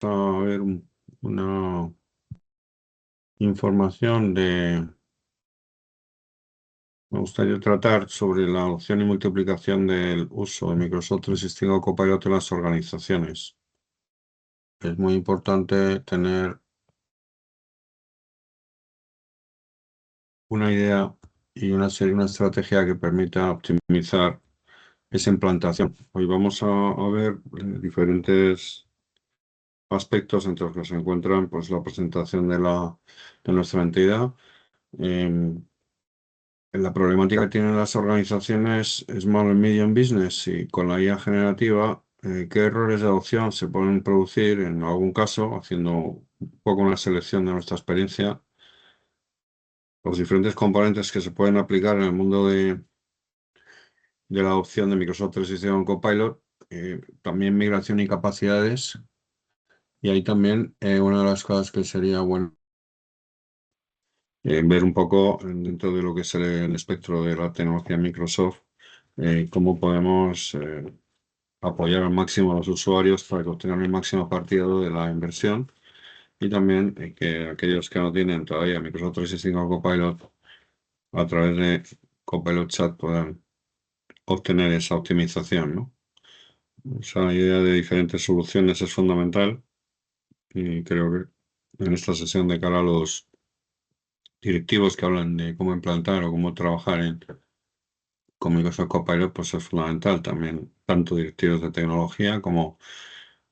a ver una información me gustaría tratar sobre la adopción y multiplicación del uso de Microsoft 365 Copilot en las organizaciones. Es muy importante tener una idea y una estrategia que permita optimizar esa implantación. Hoy vamos a ver diferentes aspectos entre los que se encuentran pues, la presentación de nuestra entidad. La problemática que tienen las organizaciones es Small and Medium Business y con la IA generativa, ¿qué errores de adopción se pueden producir en algún caso, haciendo un poco una selección de nuestra experiencia? Los diferentes componentes que se pueden aplicar en el mundo de la adopción de Microsoft 365 Copilot, también migración y capacidades. Y ahí también una de las cosas que sería bueno ver un poco dentro de lo que es el espectro de la tecnología Microsoft, cómo podemos apoyar al máximo a los usuarios para que obtengan el máximo partido de la inversión y también que aquellos que no tienen todavía Microsoft 365 Copilot a través de Copilot Chat puedan obtener esa optimización, ¿no? Esa idea de diferentes soluciones es fundamental y creo que en esta sesión de cara a los directivos que hablan de cómo implantar o cómo trabajar con Microsoft Copilot, pues es fundamental también, tanto directivos de tecnología como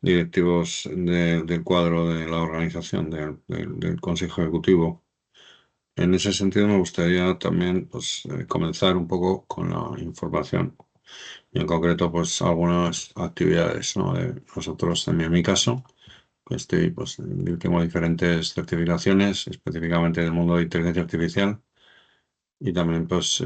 directivos del cuadro de la organización, del Consejo Ejecutivo. En ese sentido, me gustaría también pues, comenzar un poco con la información y en concreto pues algunas actividades, ¿no? De nosotros, en mi caso, que estoy, pues, tengo diferentes certificaciones, específicamente del mundo de inteligencia artificial. Y también pues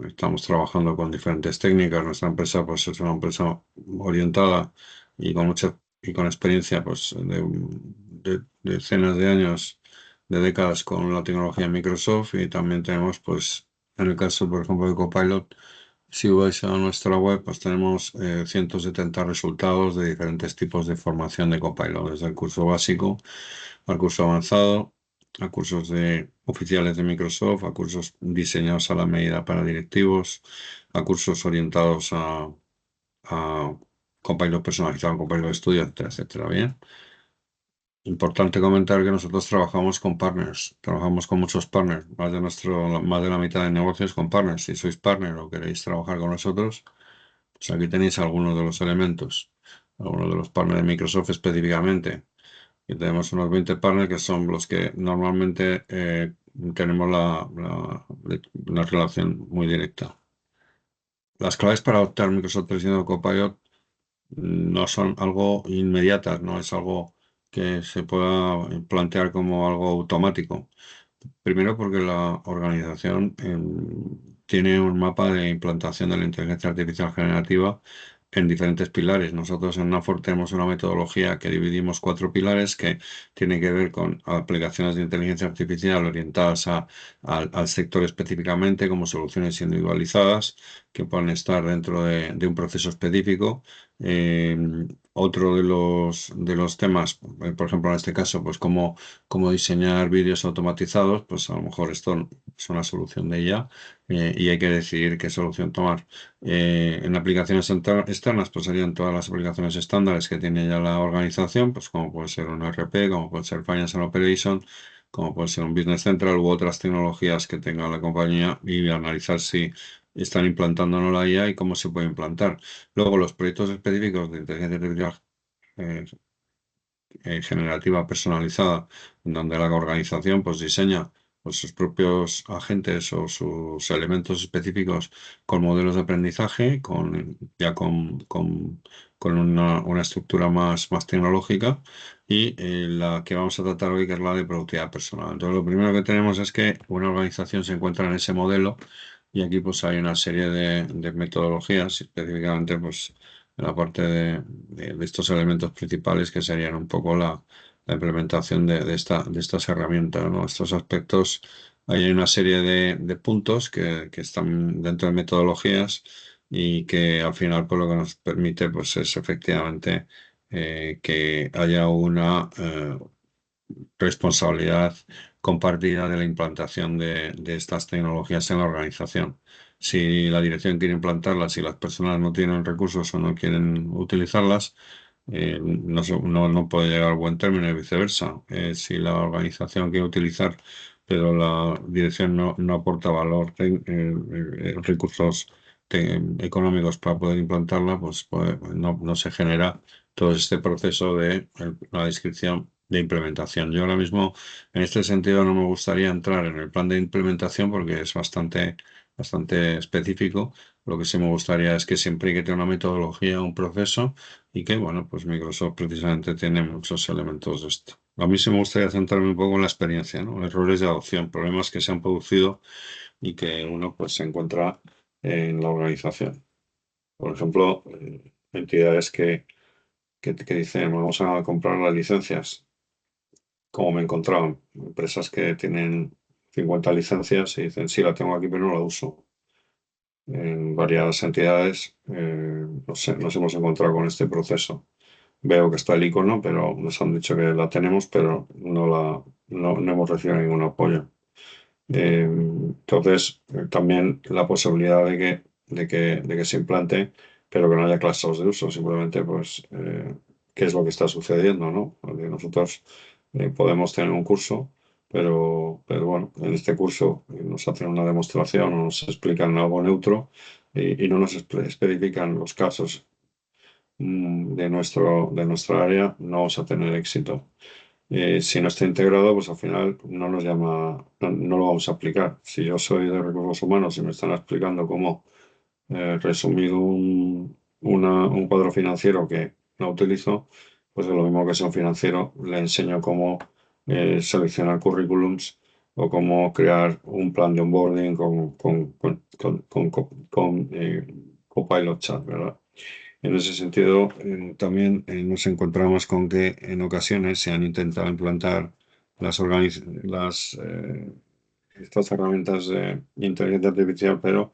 estamos trabajando con diferentes técnicas. Nuestra empresa pues es una empresa orientada y con experiencia pues de decenas de años, de décadas con la tecnología Microsoft y también tenemos pues en el caso por ejemplo de Copilot, si vais a nuestra web pues tenemos 170 resultados de diferentes tipos de formación de Copilot, desde el curso básico al curso avanzado, a cursos oficiales de Microsoft, a cursos diseñados a la medida para directivos, a cursos orientados a Copilot personalizado, Copilot Studio, etcétera, etcétera. Bien. Importante comentar que nosotros trabajamos con partners, trabajamos con muchos partners, más de la mitad de negocios con partners. Si sois partner o queréis trabajar con nosotros, pues aquí tenéis algunos de los elementos, algunos de los partners de Microsoft específicamente. Y tenemos unos 20 partners que son los que normalmente tenemos una relación muy directa. Las claves para adoptar Microsoft 365 Copilot no son algo inmediatas, no es algo que se pueda plantear como algo automático. Primero porque la organización tiene un mapa de implantación de la inteligencia artificial generativa en diferentes pilares. Nosotros en Nafor tenemos una metodología que dividimos 4 pilares que tienen que ver con aplicaciones de inteligencia artificial orientadas al sector específicamente como soluciones individualizadas que pueden estar dentro de un proceso específico. Eh, Otro de los temas, por ejemplo en este caso, pues cómo diseñar vídeos automatizados, pues a lo mejor esto es una solución de ella y hay que decidir qué solución tomar. En aplicaciones externas, pues serían todas las aplicaciones estándares que tiene ya la organización, pues como puede ser un ERP, como puede ser Finance and Operation, como puede ser un Business Central u otras tecnologías que tenga la compañía y analizar si están implantando o no la IA y cómo se puede implantar. Luego, los proyectos específicos de inteligencia artificial eh, generativa personalizada, en donde la organización pues diseña pues, sus propios agentes o sus elementos específicos con modelos de aprendizaje, con una estructura más tecnológica y la que vamos a tratar hoy, que es la de productividad personal. Entonces, lo primero que tenemos es que una organización se encuentra en ese modelo y aquí pues hay una serie de metodologías, específicamente pues en la parte de estos elementos principales que serían un poco la implementación de estas herramientas, ¿no? Estos aspectos, hay una serie de puntos que están dentro de metodologías y que al final pues, lo que nos permite pues, es efectivamente que haya una responsabilidad compartida de la implantación de estas tecnologías en la organización. Si la dirección quiere implantarlas y las personas no tienen recursos o no quieren utilizarlas, no puede llegar a buen término y viceversa. Si la organización quiere utilizar, pero la dirección no aporta valor, recursos económicos para poder implantarla, pues no se genera todo este proceso de la descripción de implementación. Yo ahora mismo, en este sentido, no me gustaría entrar en el plan de implementación porque es bastante específico. Lo que sí me gustaría es que siempre hay que tener una metodología, un proceso y que, bueno, pues Microsoft precisamente tiene muchos elementos de esto. A mí sí me gustaría centrarme un poco en la experiencia, ¿no? Errores de adopción, problemas que se han producido y que uno pues se encuentra en la organización. Por ejemplo, entidades que dicen, vamos a comprar las licencias, como me he encontrado, empresas que tienen 50 licencias y dicen, sí, la tengo aquí, pero no la uso. En varias entidades nos hemos encontrado con este proceso. Veo que está el icono, pero nos han dicho que la tenemos, pero no hemos recibido ningún apoyo. Entonces, también la posibilidad de que se implante, pero que no haya clases de uso, simplemente, pues, qué es lo que está sucediendo, ¿no? Porque nosotros podemos tener un curso, pero bueno, en este curso nos hacen una demostración o nos explican algo neutro y no nos especifican los casos de nuestra área, no vamos a tener éxito. Si no está integrado, pues al final no nos llama, no lo vamos a aplicar. Si yo soy de recursos humanos y me están explicando cómo resumir un cuadro financiero que no utilizo, pues de lo mismo que sea un financiero, le enseño cómo seleccionar currículums o cómo crear un plan de onboarding con Copilot Chat, ¿verdad? En ese sentido, también nos encontramos con que en ocasiones se han intentado implantar estas herramientas de inteligencia artificial, pero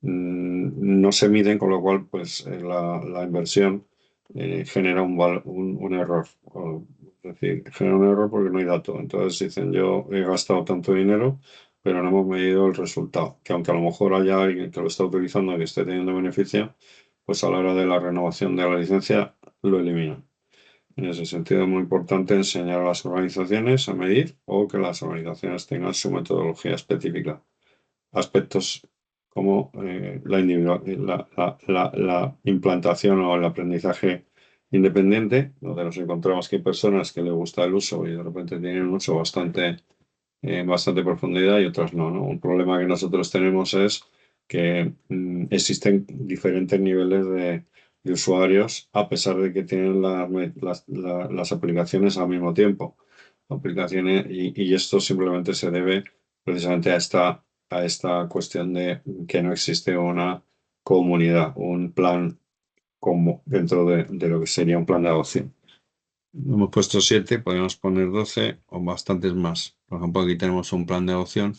no se miden, con lo cual pues, la inversión genera un error. Es decir, genera un error porque no hay dato. Entonces dicen, yo he gastado tanto dinero, pero no hemos medido el resultado. Que aunque a lo mejor haya alguien que lo está utilizando y que esté teniendo beneficio, pues a la hora de la renovación de la licencia lo eliminan. En ese sentido es muy importante enseñar a las organizaciones a medir o que las organizaciones tengan su metodología específica. Aspectos como la implantación o el aprendizaje independiente, donde nos encontramos que hay personas que les gusta el uso y de repente tienen un uso bastante profundidad y otras no, ¿no? Un problema que nosotros tenemos es que existen diferentes niveles de usuarios a pesar de que tienen las aplicaciones al mismo tiempo. Aplicaciones, y esto simplemente se debe precisamente a esta cuestión de que no existe una comunidad, un plan como dentro de lo que sería un plan de adopción. Hemos puesto 7, podemos poner 12 o bastantes más. Por ejemplo, aquí tenemos un plan de adopción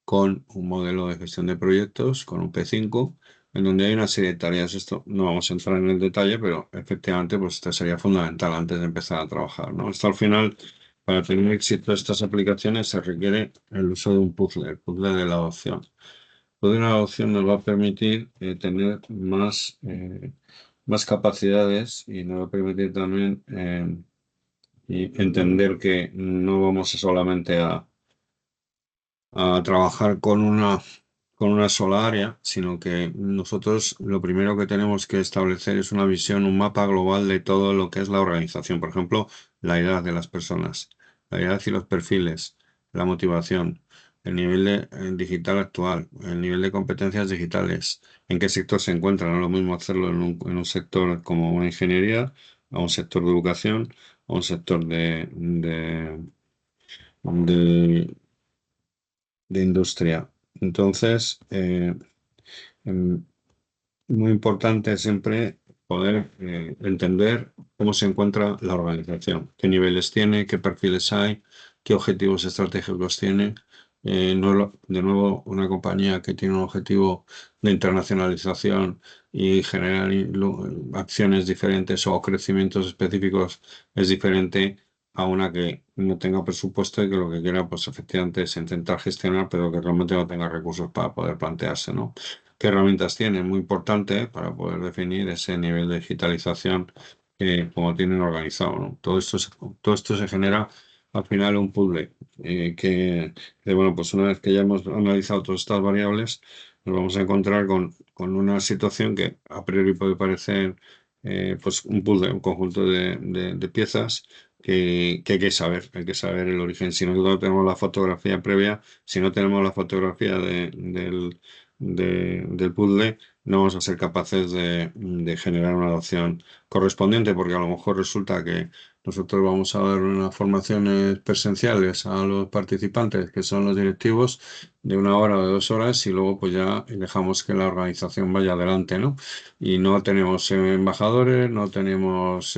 con un modelo de gestión de proyectos, con un P5, en donde hay una serie de tareas. Esto no vamos a entrar en el detalle, pero efectivamente pues esto sería fundamental antes de empezar a trabajar, ¿no? Esto al final, para tener éxito de estas aplicaciones, se requiere el uso de un puzzle, el puzzle de la adopción. El puzzle de la adopción nos va a permitir tener más capacidades y nos va a permitir también y entender que no vamos solamente a trabajar con una sola área, sino que nosotros lo primero que tenemos que establecer es una visión, un mapa global de todo lo que es la organización. Por ejemplo, la edad de las personas, la edad y los perfiles, la motivación, el nivel digital actual, el nivel de competencias digitales, en qué sector se encuentran. No es lo mismo hacerlo en un sector como una ingeniería, a un sector de educación, a un sector de, de industria. Entonces, em, muy importante siempre poder entender cómo se encuentra la organización, qué niveles tiene, qué perfiles hay, qué objetivos estratégicos tiene, de nuevo, una compañía que tiene un objetivo de internacionalización y generar acciones diferentes o crecimientos específicos es diferente a una que no tenga presupuesto y que lo que quiera, pues efectivamente es intentar gestionar, pero que realmente no tenga recursos para poder plantearse, ¿no? ¿Qué herramientas tiene? Muy importante para poder definir ese nivel de digitalización como tienen organizado, ¿no? Todo esto se genera al final un puzzle bueno, pues una vez que ya hemos analizado todas estas variables, nos vamos a encontrar con una situación que a priori puede parecer pues un puzzle, un conjunto de piezas que hay que saber el origen. Si nosotros no tenemos la fotografía previa, si no tenemos la fotografía del puzzle, no vamos a ser capaces de generar una adopción correspondiente, porque a lo mejor resulta que nosotros vamos a dar unas formaciones presenciales a los participantes, que son los directivos, de 1 hora o de 2 horas, y luego pues ya dejamos que la organización vaya adelante, ¿no? Y no tenemos embajadores, no tenemos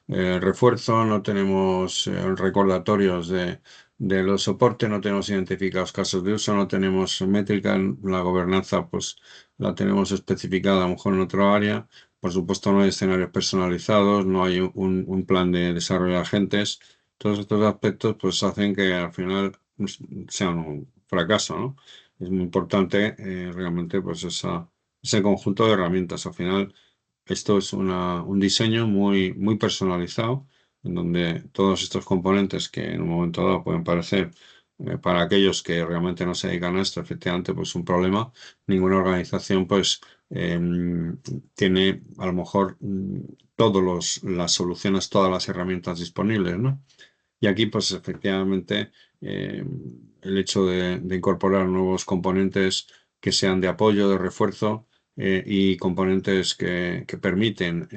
refuerzo, no tenemos recordatorios de los soportes, no tenemos identificados casos de uso, no tenemos métrica, la gobernanza pues la tenemos especificada a lo mejor en otra área. Por supuesto, no hay escenarios personalizados, no hay un plan de desarrollo de agentes. Todos estos aspectos pues hacen que al final sea un fracaso, ¿no? Es muy importante realmente pues ese conjunto de herramientas. Al final, esto es un diseño muy personalizado, en donde todos estos componentes que en un momento dado pueden parecer para aquellos que realmente no se dedican a esto, efectivamente, pues un problema. Ninguna organización pues tiene a lo mejor todas las soluciones, todas las herramientas disponibles, ¿no? Y aquí, pues efectivamente, eh, el hecho de incorporar nuevos componentes que sean de apoyo, de refuerzo y componentes que permiten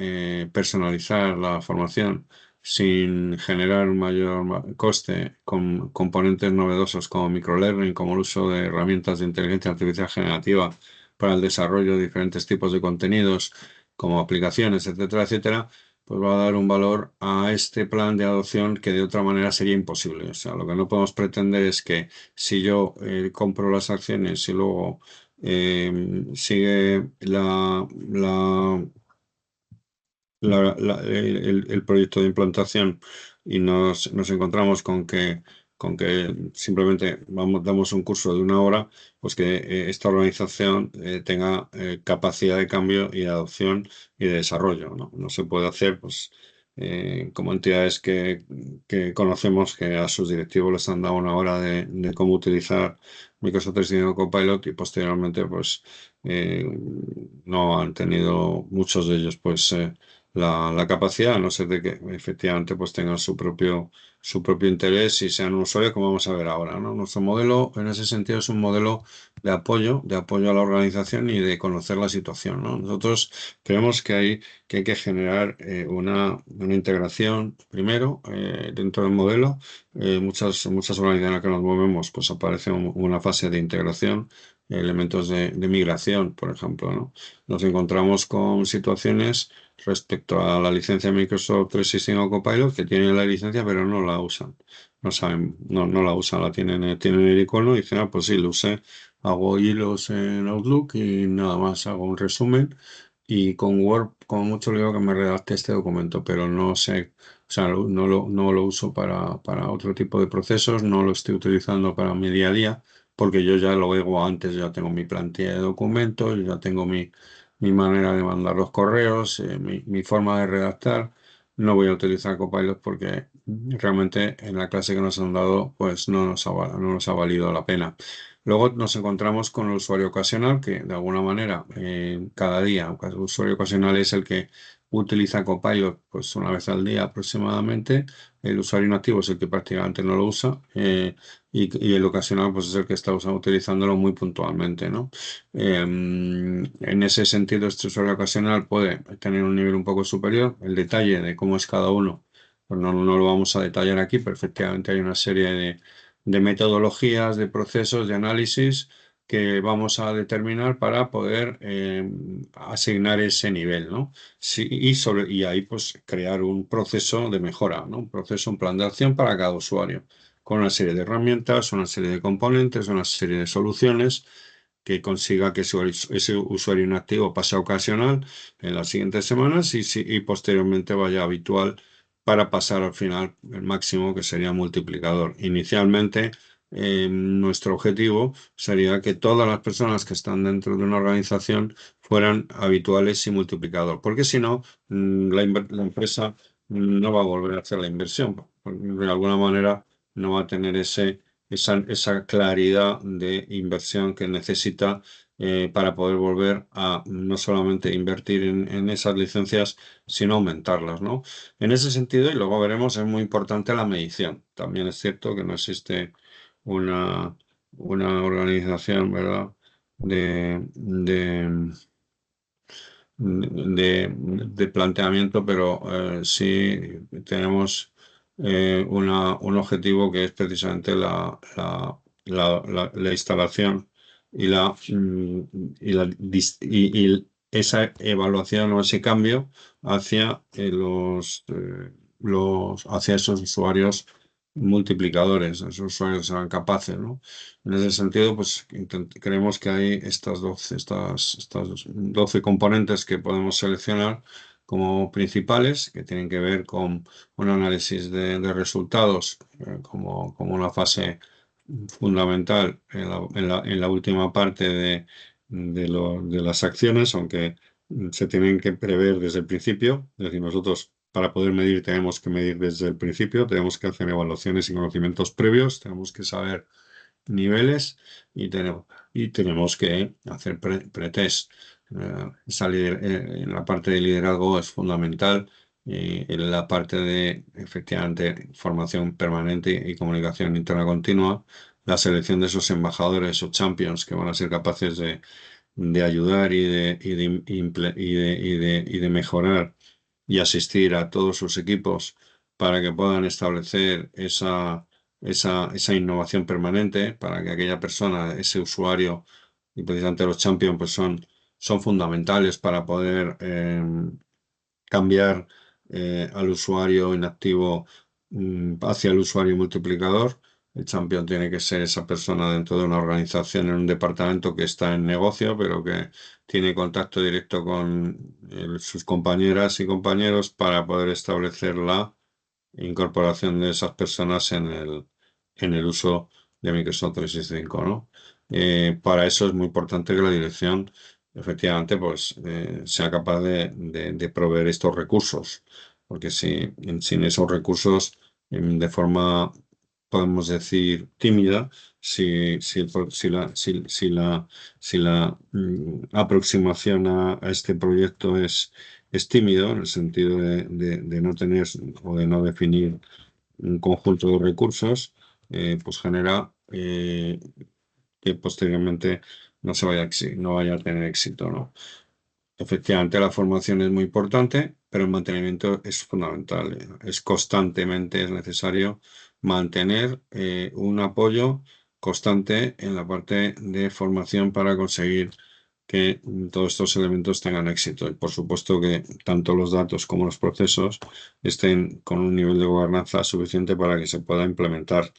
personalizar la formación sin generar un mayor coste, con componentes novedosos como microlearning, como el uso de herramientas de inteligencia artificial generativa para el desarrollo de diferentes tipos de contenidos, como aplicaciones, etcétera, etcétera, pues va a dar un valor a este plan de adopción que de otra manera sería imposible. O sea, lo que no podemos pretender es que si yo compro las acciones y luego sigue el proyecto de implantación y nos encontramos con que simplemente damos un curso de 1 hora, pues que esta organización tenga capacidad de cambio y de adopción y de desarrollo, ¿no? No se puede hacer, pues, como entidades que conocemos que a sus directivos les han dado 1 hora de cómo utilizar Microsoft 365 Copilot y posteriormente, pues, eh, no han tenido muchos de ellos, pues, la capacidad, a no ser de que efectivamente pues tengan su propio interés y sean un usuario, como vamos a ver ahora, ¿no? Nuestro modelo, en ese sentido, es un modelo de apoyo a la organización y de conocer la situación, ¿no? Nosotros creemos que hay que generar una integración primero dentro del modelo. Muchas organizaciones en las que nos movemos, pues aparece una fase de integración, elementos de migración, por ejemplo, ¿no? Nos encontramos con situaciones respecto a la licencia Microsoft 365 Copilot, que tienen la licencia pero no la usan. No saben, no la usan, tienen el icono y dicen, ah, pues sí, lo usé, hago hilos en Outlook y nada más, hago un resumen y con Word, como mucho le digo que me redacte este documento, pero no sé, o sea, no lo uso para otro tipo de procesos, no lo estoy utilizando para mi día a día, porque yo ya lo hago antes, ya tengo mi plantilla de documentos, ya tengo mi manera de mandar los correos, mi forma de redactar. No voy a utilizar Copilot porque realmente en la clase que nos han dado pues no nos ha valido la pena. Luego nos encontramos con el usuario ocasional que de alguna manera cada día, el usuario ocasional es el que utiliza Copilot pues 1 vez al día aproximadamente. El usuario inactivo es el que prácticamente no lo usa y el ocasional pues es el que está utilizándolo muy puntualmente, ¿no? En ese sentido, este usuario ocasional puede tener un nivel un poco superior. El detalle de cómo es cada uno, pues no lo vamos a detallar aquí, pero efectivamente hay una serie de metodologías, de procesos, de análisis que vamos a determinar para poder asignar ese nivel, ¿no? Sí, y ahí pues crear un proceso de mejora, ¿no? Un proceso, un plan de acción para cada usuario. con una serie de herramientas, una serie de componentes, una serie de soluciones que consiga que ese usuario inactivo pase a ocasional en las siguientes semanas y posteriormente vaya habitual para pasar al final el máximo que sería multiplicador. Inicialmente, nuestro objetivo sería que todas las personas que están dentro de una organización fueran habituales y multiplicador, porque si no, la empresa no va a volver a hacer la inversión. De alguna manera no va a tener esa claridad de inversión que necesita para poder volver a no solamente invertir en esas licencias, sino aumentarlas, ¿no? En ese sentido, y luego veremos, es muy importante la medición. También es cierto que no existe una, una organización, ¿verdad? De, de planteamiento, pero sí tenemos un objetivo que es precisamente la instalación y y esa evaluación o ese cambio hacia hacia esos usuarios multiplicadores, esos usuarios que serán capaces, ¿no? En ese sentido, pues creemos que hay estas 12 componentes que podemos seleccionar como principales, que tienen que ver con un análisis de resultados como una fase fundamental en la última parte de las acciones, aunque se tienen que prever desde el principio. Es decir, nosotros para poder medir tenemos que medir desde el principio, tenemos que hacer evaluaciones y conocimientos previos, tenemos que saber niveles y tenemos que hacer pretest. En la parte de liderazgo es fundamental, en la parte de efectivamente formación permanente y comunicación interna continua, la selección de esos embajadores o champions que van a ser capaces de ayudar y de mejorar y asistir a todos sus equipos para que puedan establecer esa innovación permanente, para que aquella persona, ese usuario, y precisamente los champions, pues son fundamentales para poder cambiar al usuario inactivo hacia el usuario multiplicador. El champion tiene que ser esa persona dentro de una organización, en un departamento que está en negocio, pero que tiene contacto directo con sus compañeras y compañeros para poder establecer la incorporación de esas personas en el uso de Microsoft 365, ¿no? Para eso es muy importante que la dirección efectivamente pues, sea capaz de proveer estos recursos, porque sin esos recursos, de forma, podemos decir, tímida, si la aproximación a este proyecto es tímido, en el sentido de no tener o de no definir un conjunto de recursos, pues genera que posteriormente no vaya a tener éxito, ¿no? Efectivamente, la formación es muy importante, pero el mantenimiento es fundamental. Es constantemente, es necesario mantener un apoyo constante en la parte de formación para conseguir que todos estos elementos tengan éxito. Y por supuesto que tanto los datos como los procesos estén con un nivel de gobernanza suficiente para que se pueda implementar.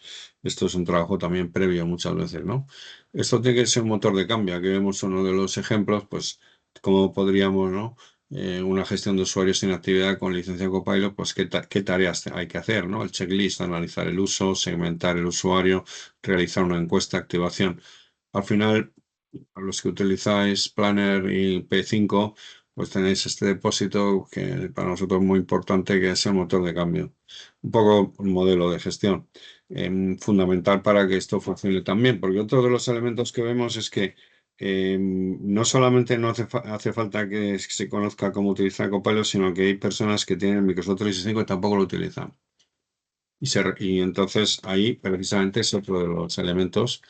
Esto es un trabajo también previo muchas veces, ¿no? Esto tiene que ser un motor de cambio. Aquí vemos uno de los ejemplos, pues cómo podríamos, ¿no? Una gestión de usuarios sin actividad con licencia Copilot, pues qué tareas hay que hacer, ¿no? El checklist, analizar el uso, segmentar el usuario, realizar una encuesta, activación. Al final, a los que utilizáis Planner y P5, pues tenéis este depósito que para nosotros es muy importante, que es el motor de cambio. Un poco un modelo de gestión fundamental para que esto funcione también, porque otro de los elementos que vemos es que no solamente no hace falta que se conozca cómo utilizar Copilot, sino que hay personas que tienen Microsoft 365 y tampoco lo utilizan. Y entonces ahí precisamente es otro de los elementos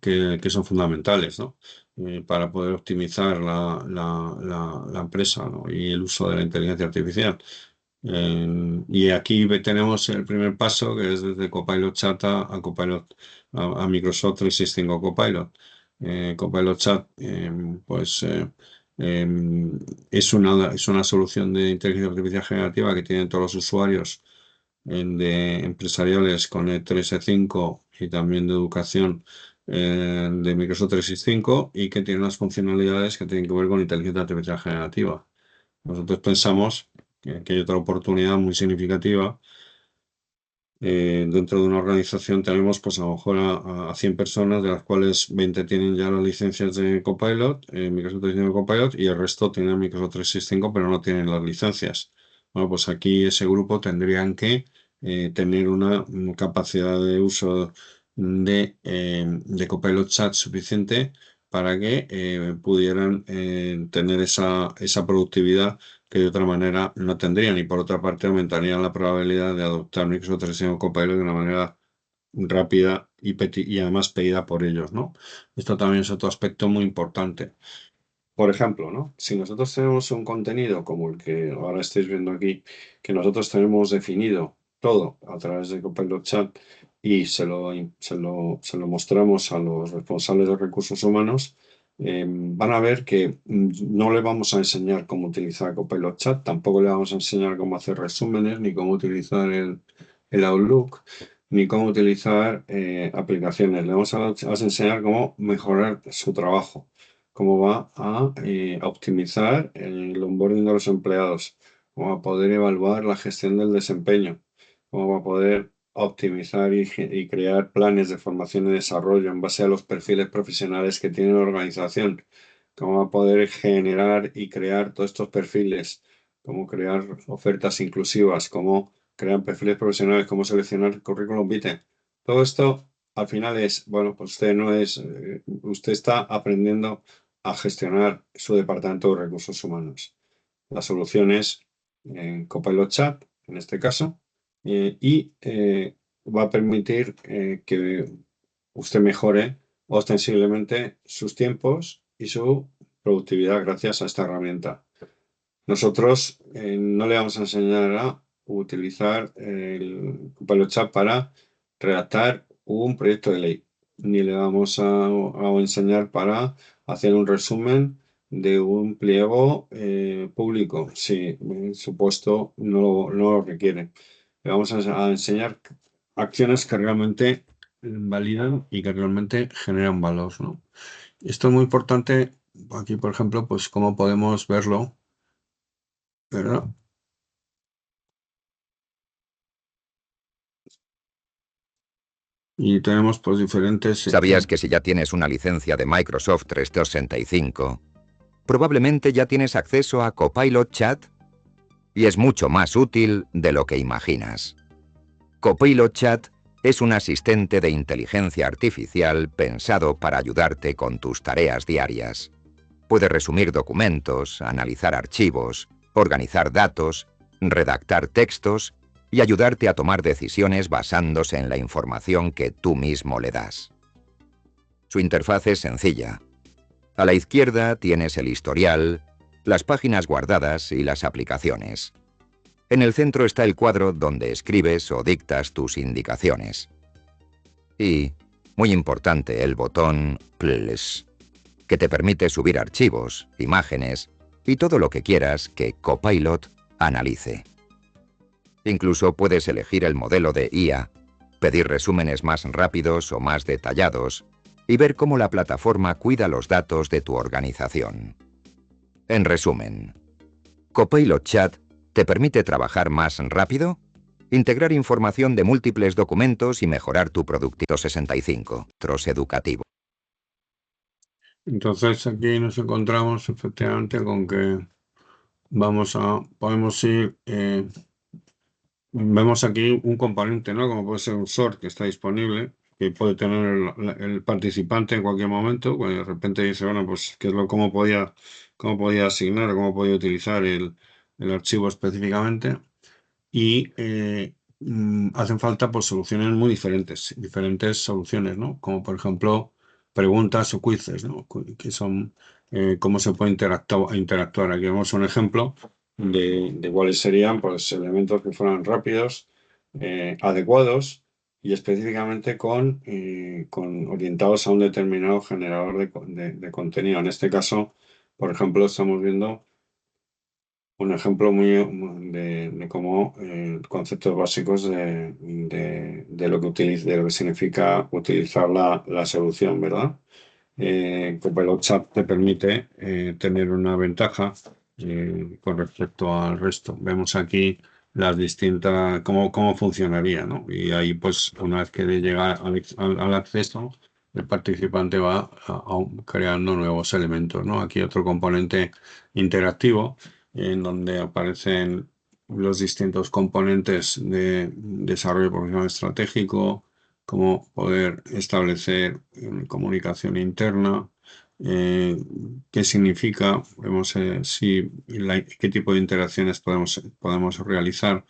que son fundamentales, ¿no? Para poder optimizar la empresa, ¿no? Y el uso de la inteligencia artificial. Y aquí tenemos el primer paso, que es desde Copilot Chat a Copilot a Microsoft 365 Copilot. Copilot Chat, pues es una solución de inteligencia artificial generativa que tienen todos los usuarios de empresariales con E3, E5 y también de educación de Microsoft 365 y que tiene unas funcionalidades que tienen que ver con inteligencia artificial generativa. Nosotros pensamos que hay otra oportunidad muy significativa. Dentro de una organización tenemos pues a lo mejor a 100 personas, de las cuales 20 tienen ya las licencias de Copilot, Microsoft 365 Copilot, y el resto tienen Microsoft 365, pero no tienen las licencias. Bueno, pues aquí ese grupo tendrían que tener una capacidad de uso de Copilot Chat suficiente para que pudieran tener esa productividad que de otra manera no tendrían, y por otra parte aumentarían la probabilidad de adoptar Microsoft 365 Copilot de una manera rápida y además pedida por ellos, ¿no? Esto también es otro aspecto muy importante. Por ejemplo, ¿no? Si nosotros tenemos un contenido como el que ahora estáis viendo aquí, que nosotros tenemos definido todo a través de Copilot Chat y se lo mostramos a los responsables de recursos humanos, van a ver que no le vamos a enseñar cómo utilizar Copilot Chat, tampoco le vamos a enseñar cómo hacer resúmenes, ni cómo utilizar el Outlook, ni cómo utilizar aplicaciones. Le vamos a enseñar cómo mejorar su trabajo, cómo va a optimizar el onboarding de los empleados, cómo va a poder evaluar la gestión del desempeño, cómo va a poder optimizar y crear planes de formación y desarrollo en base a los perfiles profesionales que tiene la organización, cómo va a poder generar y crear todos estos perfiles, cómo crear ofertas inclusivas, cómo crear perfiles profesionales, cómo seleccionar currículum vitae. Todo esto al final es, bueno, pues usted está aprendiendo a gestionar su departamento de recursos humanos. La solución es Copilot Chat, en este caso, y va a permitir que usted mejore ostensiblemente sus tiempos y su productividad gracias a esta herramienta. Nosotros no le vamos a enseñar a utilizar el Copilot Chat para redactar un proyecto de ley, ni le vamos a enseñar para hacer un resumen de un pliego público, si su puesto no lo requiere. Le vamos a enseñar acciones que realmente validan y que realmente generan valor, ¿no? Esto es muy importante. Aquí, por ejemplo, pues cómo podemos verlo, ¿verdad? Y tenemos pues diferentes... ¿Sabías que si ya tienes una licencia de Microsoft 365, probablemente ya tienes acceso a Copilot Chat? Y es mucho más útil de lo que imaginas. Copilot Chat es un asistente de inteligencia artificial pensado para ayudarte con tus tareas diarias. Puede resumir documentos, analizar archivos, organizar datos, redactar textos y ayudarte a tomar decisiones basándose en la información que tú mismo le das. Su interfaz es sencilla. A la izquierda tienes el historial, las páginas guardadas y las aplicaciones. En el centro está el cuadro donde escribes o dictas tus indicaciones. Y, muy importante, el botón Plus, que te permite subir archivos, imágenes y todo lo que quieras que Copilot analice. Incluso puedes elegir el modelo de IA, pedir resúmenes más rápidos o más detallados y ver cómo la plataforma cuida los datos de tu organización. En resumen, Copilot Chat te permite trabajar más rápido, integrar información de múltiples documentos y mejorar tu productividad. 65. Educativo. Entonces aquí nos encontramos efectivamente con que podemos ir, vemos aquí un componente, ¿no? Como puede ser un sort que está disponible, que puede tener el participante en cualquier momento, cuando de repente dice, bueno, pues cómo podía asignar, cómo podía utilizar el archivo específicamente. Y hacen falta pues soluciones muy diferentes soluciones, ¿no? Como por ejemplo preguntas o quizzes, ¿no? Que son cómo se puede interactuar. Aquí vemos un ejemplo de cuáles serían pues elementos que fueran rápidos, adecuados y específicamente con orientados a un determinado generador de contenido. En este caso, por ejemplo, estamos viendo un ejemplo de cómo conceptos básicos de lo que de lo que significa utilizar la solución, ¿verdad? Copilot Chat te permite tener una ventaja con respecto al resto. Vemos aquí las distintas, cómo funcionaría, ¿no? Y ahí, pues, una vez que llega al acceso, el participante va creando nuevos elementos, ¿no? Aquí otro componente interactivo en donde aparecen los distintos componentes de desarrollo profesional estratégico, cómo poder establecer comunicación interna, eh, qué significa, vemos qué tipo de interacciones podemos realizar.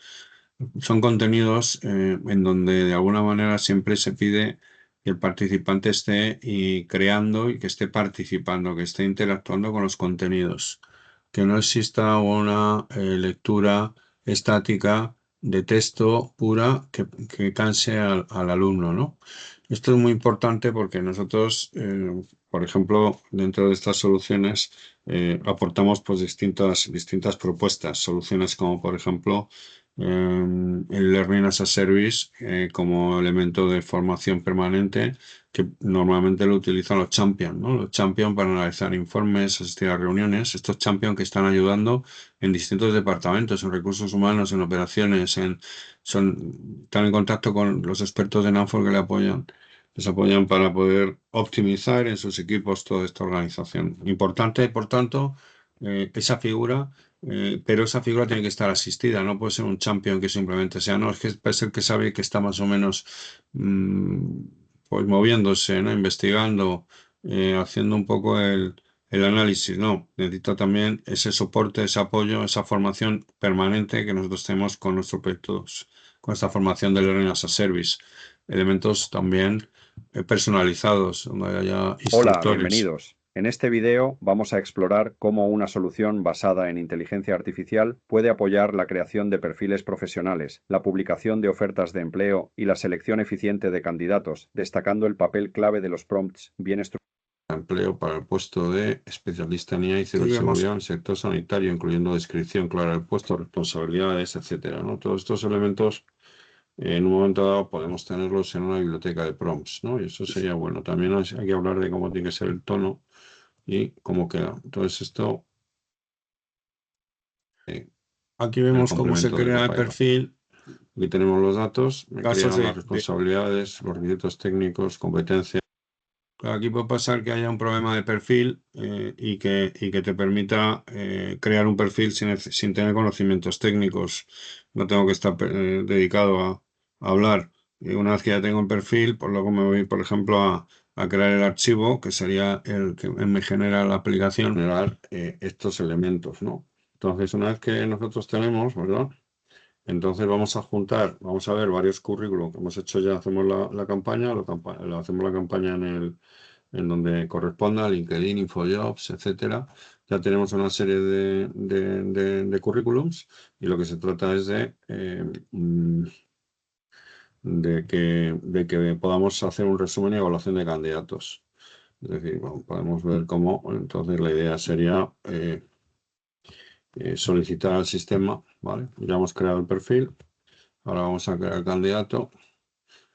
Son contenidos en donde de alguna manera siempre se pide que el participante esté creando y que esté participando, que esté interactuando con los contenidos, que no exista una lectura estática de texto pura que canse al alumno, ¿no? Esto es muy importante porque nosotros, por ejemplo, dentro de estas soluciones, aportamos pues distintas propuestas, soluciones como por ejemplo el Learning as a Service como elemento de formación permanente que normalmente lo utilizan los champions, ¿no? Los champions para analizar informes, asistir a reuniones, estos champions que están ayudando en distintos departamentos, en recursos humanos, en operaciones, están en contacto con los expertos de Nanford que les apoyan para poder optimizar en sus equipos toda esta organización. Importante, por tanto, esa figura pero esa figura tiene que estar asistida, no puede ser un champion que simplemente sea, no, es que es el que sabe que está más o menos mm, pues moviéndose, ¿no? Investigando, haciendo un poco el análisis, no, necesita también ese soporte, ese apoyo, esa formación permanente que nosotros tenemos con nuestros proyectos, con esta formación de Learning as a Service. Elementos también personalizados, donde haya Hola, instructores. bienvenidos. En este video vamos a explorar cómo una solución basada en inteligencia artificial puede apoyar la creación de perfiles profesionales, la publicación de ofertas de empleo y la selección eficiente de candidatos, destacando el papel clave de los prompts bien estructurados. Empleo para el puesto de especialista en IA y Seguimos. ciberseguridad en el sector sanitario, incluyendo descripción clara del puesto, responsabilidades, etcétera, ¿no? Todos estos elementos, en un momento dado, podemos tenerlos en una biblioteca de prompts, ¿no? Y eso sería bueno. También hay que hablar de cómo tiene que ser el tono y cómo queda. Entonces, aquí vemos cómo se crea el perfil. Aquí tenemos los datos, me crean las responsabilidades, los requisitos técnicos, competencias. Aquí puede pasar que haya un problema de perfil y que te permita crear un perfil sin tener conocimientos técnicos. No tengo que estar dedicado a hablar. Y una vez que ya tengo el perfil, pues luego me voy, por ejemplo, a crear el archivo, que sería el que me genera la aplicación, generar estos elementos, ¿no? Entonces, una vez que nosotros tenemos, ¿verdad? Entonces vamos a ver varios currículos que hemos hecho ya, hacemos la campaña, hacemos la campaña en donde corresponda, LinkedIn, InfoJobs, etcétera. Ya tenemos una serie de currículums y lo que se trata es de que podamos hacer un resumen y evaluación de candidatos. Es decir, bueno, podemos ver cómo, entonces la idea sería solicitar al sistema, ¿vale? Ya hemos creado el perfil, ahora vamos a crear el candidato.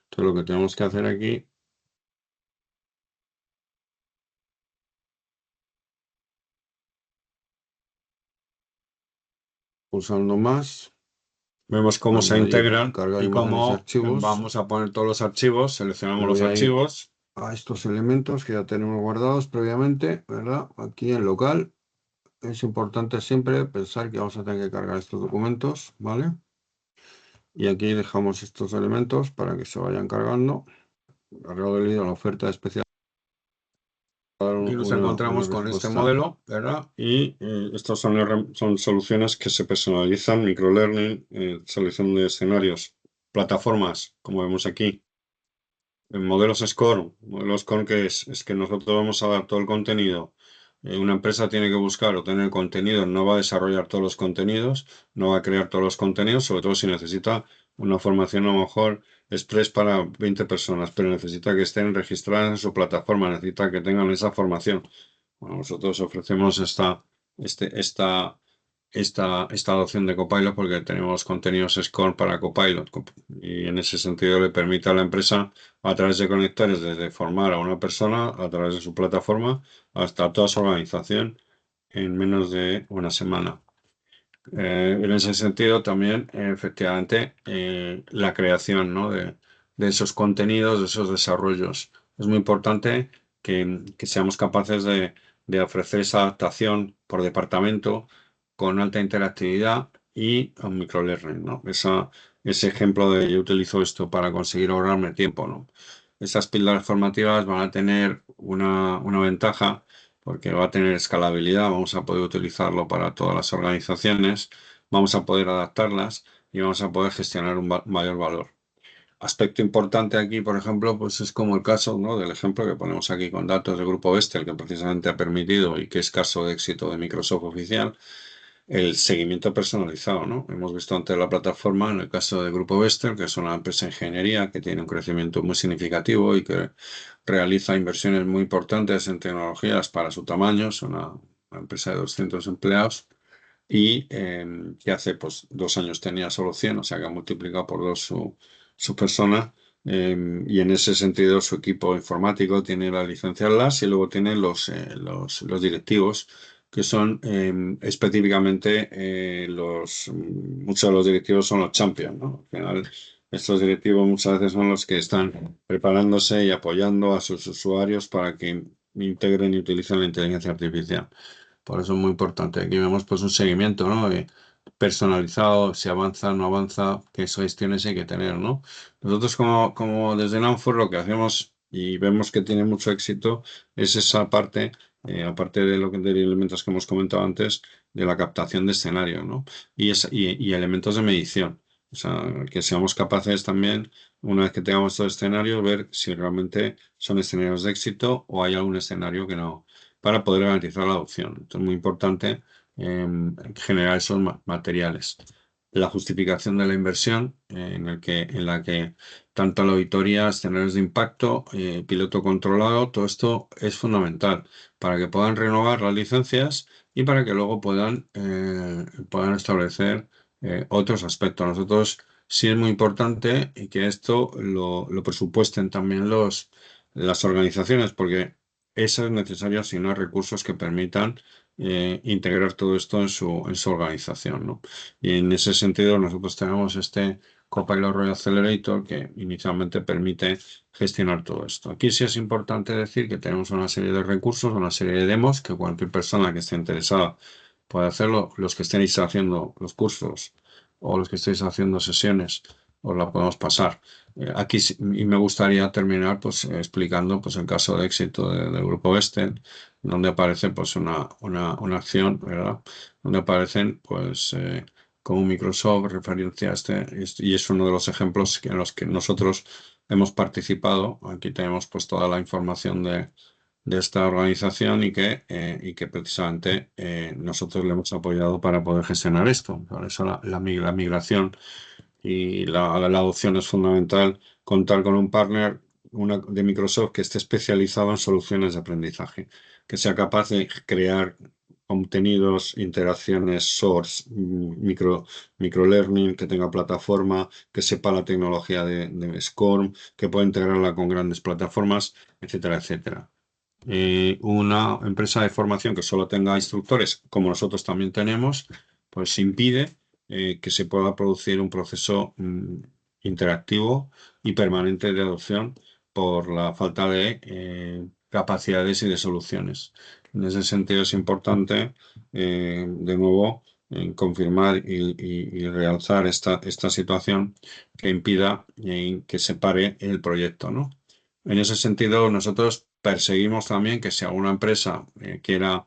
Entonces lo que tenemos que hacer aquí, pulsando más, vemos cómo se integran y cómo vamos a poner todos los archivos, seleccionamos los archivos a estos elementos que ya tenemos guardados previamente, ¿verdad? Aquí en local. Es importante siempre pensar que vamos a tener que cargar estos documentos, ¿vale? Y aquí dejamos estos elementos para que se vayan cargando. Cargado el hilo, la oferta especial. Aquí nos encontramos con este modelo, ¿verdad? Y estas son soluciones que se personalizan, microlearning, selección de escenarios, plataformas, como vemos aquí. En modelos Score que es que nosotros vamos a dar todo el contenido. Una empresa tiene que buscar o tener contenido, no va a desarrollar todos los contenidos, no va a crear todos los contenidos, sobre todo si necesita una formación a lo mejor express para 20 personas, pero necesita que estén registradas en su plataforma, necesita que tengan esa formación. Bueno, nosotros ofrecemos esta esta adopción de Copilot porque tenemos contenidos SCORM para Copilot y en ese sentido le permite a la empresa a través de conectores desde formar a una persona a través de su plataforma hasta toda su organización en menos de una semana. En ese sentido también, efectivamente, la creación, ¿no? de esos contenidos, de esos desarrollos. Es muy importante que seamos capaces de ofrecer esa adaptación por departamento con alta interactividad y un microlearning, ¿no? Ese ejemplo de yo utilizo esto para conseguir ahorrarme tiempo, ¿no? Esas píldoras formativas van a tener una ventaja porque va a tener escalabilidad, vamos a poder utilizarlo para todas las organizaciones, vamos a poder adaptarlas y vamos a poder gestionar un mayor valor. Aspecto importante aquí, por ejemplo, pues es como el caso, ¿no? del ejemplo que ponemos aquí con datos del grupo Vestel, que precisamente ha permitido y que es caso de éxito de Microsoft oficial, el seguimiento personalizado, ¿no? Hemos visto antes la plataforma, en el caso del Grupo Vestel, que es una empresa de ingeniería que tiene un crecimiento muy significativo y que realiza inversiones muy importantes en tecnologías para su tamaño, es una empresa de 200 empleados y que hace pues 2 años tenía solo 100, o sea que ha multiplicado por 2 su persona. Y en ese sentido su equipo informático tiene la licencia LAS y luego tiene los directivos que son específicamente muchos de los directivos son los champions, ¿no? Al final, estos directivos muchas veces son los que están preparándose y apoyando a sus usuarios para que integren y utilicen la inteligencia artificial. Por eso es muy importante. Aquí vemos pues un seguimiento, ¿no? Personalizado, si avanza, no avanza, qué gestiones hay que tener, ¿no? Nosotros como desde Nanford lo que hacemos y vemos que tiene mucho éxito es esa parte, aparte de elementos que hemos comentado antes, de la captación de escenario, ¿no? Y elementos de medición. O sea, que seamos capaces también, una vez que tengamos estos escenarios, ver si realmente son escenarios de éxito o hay algún escenario que no, para poder garantizar la adopción. Entonces, es muy importante generar esos materiales. La justificación de la inversión, en la que tanto la auditoría, escenarios de impacto, piloto controlado, todo esto es fundamental para que puedan renovar las licencias y para que luego puedan establecer otros aspectos. Nosotros sí es muy importante y que esto lo presupuesten también las organizaciones, porque eso es necesario si no hay recursos que permitan integrar todo esto en su organización, ¿no? Y en ese sentido nosotros tenemos este Copilot Royal Accelerator que inicialmente permite gestionar todo esto. Aquí sí es importante decir que tenemos una serie de recursos, una serie de demos que cualquier persona que esté interesada puede hacerlo. Los que estéis haciendo los cursos o los que estéis haciendo sesiones os la podemos pasar. Aquí y me gustaría terminar pues explicando pues el caso de éxito del grupo Vestel, donde aparece pues una acción, ¿verdad? Donde aparecen pues como Microsoft referencia a y es uno de los ejemplos en los que nosotros hemos participado. Aquí tenemos pues toda la información de esta organización y que precisamente nosotros le hemos apoyado para poder gestionar esto. Por eso la migración y la adopción es fundamental, contar con un partner de Microsoft que esté especializado en soluciones de aprendizaje, que sea capaz de crear contenidos, interacciones, source, microlearning, que tenga plataforma, que sepa la tecnología de SCORM, que pueda integrarla con grandes plataformas, etcétera, etcétera. Una empresa de formación que solo tenga instructores, como nosotros también tenemos, pues impide que se pueda producir un proceso interactivo y permanente de adopción por la falta de capacidades y de soluciones. En ese sentido es importante, de nuevo, confirmar y realzar esta situación que impida que se pare el proyecto, ¿no? En ese sentido, nosotros perseguimos también que si alguna empresa quiera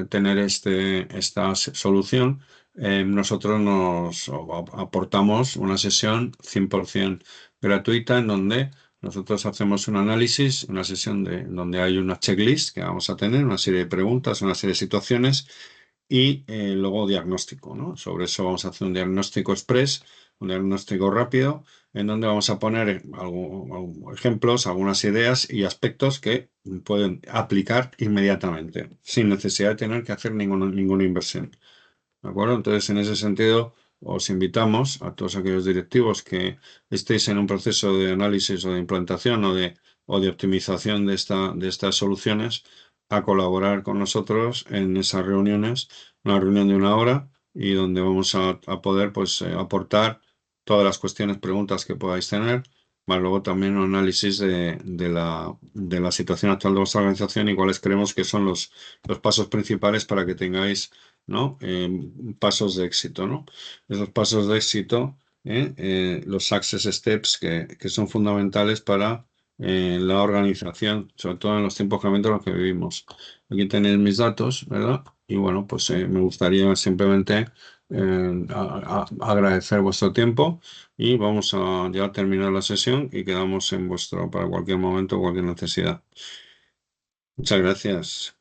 tener esta solución, nosotros nos aportamos una sesión 100% gratuita en donde nosotros hacemos un análisis, una sesión donde hay una checklist que vamos a tener, una serie de preguntas, una serie de situaciones y luego diagnóstico, ¿no? Sobre eso vamos a hacer un diagnóstico express, un diagnóstico rápido, en donde vamos a poner ejemplos, algunas ideas y aspectos que pueden aplicar inmediatamente, sin necesidad de tener que hacer ninguna inversión. ¿de acuerdo? Entonces, en ese sentido, os invitamos a todos aquellos directivos que estéis en un proceso de análisis o de implantación o de optimización de estas soluciones a colaborar con nosotros en esas reuniones, una reunión de 1 hora y donde vamos a poder pues, aportar todas las cuestiones, preguntas que podáis tener, más luego también un análisis de la situación actual de vuestra organización y cuáles creemos que son los pasos principales para que tengáis, ¿no? Pasos de éxito, ¿no? Esos pasos de éxito, los success steps que son fundamentales para la organización, sobre todo en los tiempos cambiantes en los que vivimos. Aquí tenéis mis datos, ¿verdad? Y bueno, pues me gustaría simplemente agradecer vuestro tiempo y vamos a ya terminar la sesión y quedamos en vuestro para cualquier momento, cualquier necesidad. Muchas gracias.